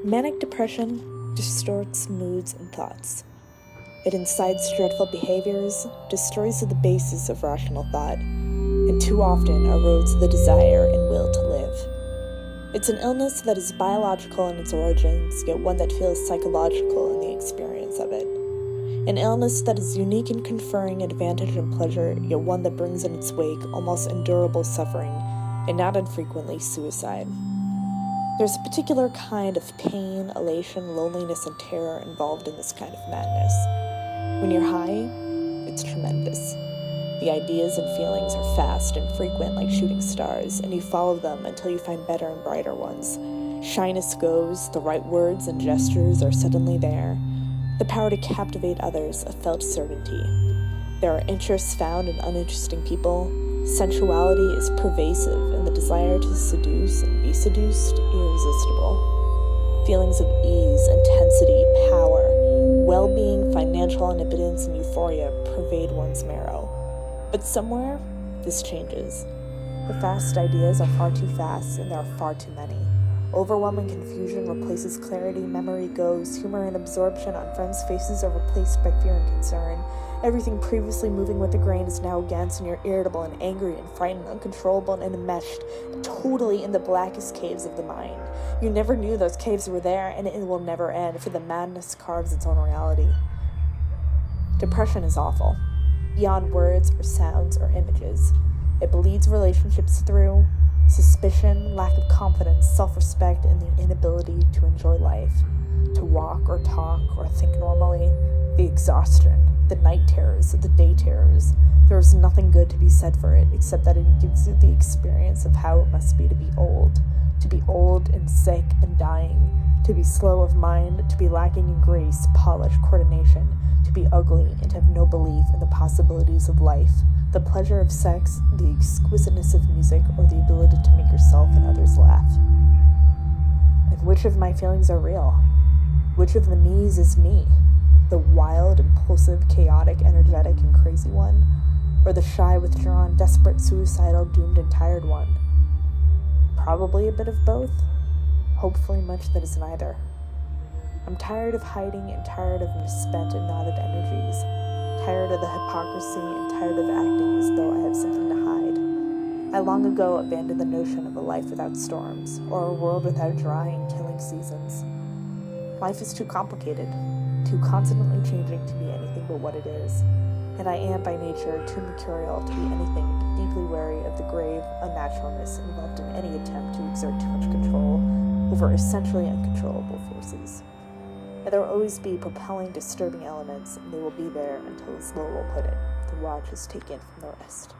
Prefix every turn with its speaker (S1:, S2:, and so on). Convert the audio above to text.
S1: Manic depression distorts moods and thoughts. It incites dreadful behaviors, destroys the basis of rational thought, and too often erodes the desire and will to live. It's an illness that is biological in its origins, yet one that feels psychological in the experience of it. An illness that is unique in conferring advantage and pleasure, yet one that brings in its wake almost endurable suffering, and not infrequently suicide. There's a particular kind of pain, elation, loneliness, and terror involved in this kind of madness. When you're high, it's tremendous. The ideas and feelings are fast and frequent like shooting stars, and you follow them until you find better and brighter ones. Shyness goes, the right words and gestures are suddenly there. The power to captivate others, a felt certainty. There are interests found in uninteresting people. Sensuality is pervasive, and the desire to seduce and be seduced irresistible. Feelings of ease, intensity, power, well-being, financial omnipotence, and euphoria pervade one's marrow. But somewhere, this changes. The fast ideas are far too fast, and there are far too many. Overwhelming confusion replaces clarity, memory goes, humor and absorption on friends' faces are replaced by fear and concern. Everything previously moving with the grain is now against, and you're irritable and angry and frightened, uncontrollable and enmeshed, totally in the blackest caves of the mind. You never knew those caves were there, and it will never end, for the madness carves its own reality. Depression is awful, beyond words or sounds or images. It bleeds relationships through. Suspicion, lack of confidence, self-respect, and the inability to enjoy life, to walk or talk or think normally, the exhaustion, the night terrors, the day terrors. There is nothing good to be said for it, except that it gives you the experience of how it must be to be old and sick and dying, to be slow of mind, to be lacking in grace, polish, coordination, to be ugly, and to have no belief in the possibilities of life, the pleasure of sex, the exquisiteness of music, or the ability to make yourself and others laugh. And which of my feelings are real? Which of the me's is me? The wild, impulsive, chaotic, energetic, and crazy one? Or the shy, withdrawn, desperate, suicidal, doomed, and tired one? Probably a bit of both. Hopefully much that is neither. I'm tired of hiding and tired of misspent and knotted energies. Tired of the hypocrisy and tired of acting as though I have something to hide. I long ago abandoned the notion of a life without storms, or a world without dry and killing seasons. Life is too complicated, too constantly changing to be anything but what it is, and I am by nature too mercurial to be anything but deeply wary of the grave unnaturalness involved in any attempt to exert too much control over essentially uncontrollable forces. And there will always be propelling, disturbing elements, and they will be there until, as Lowell will put it, the watch is taken from the wrist.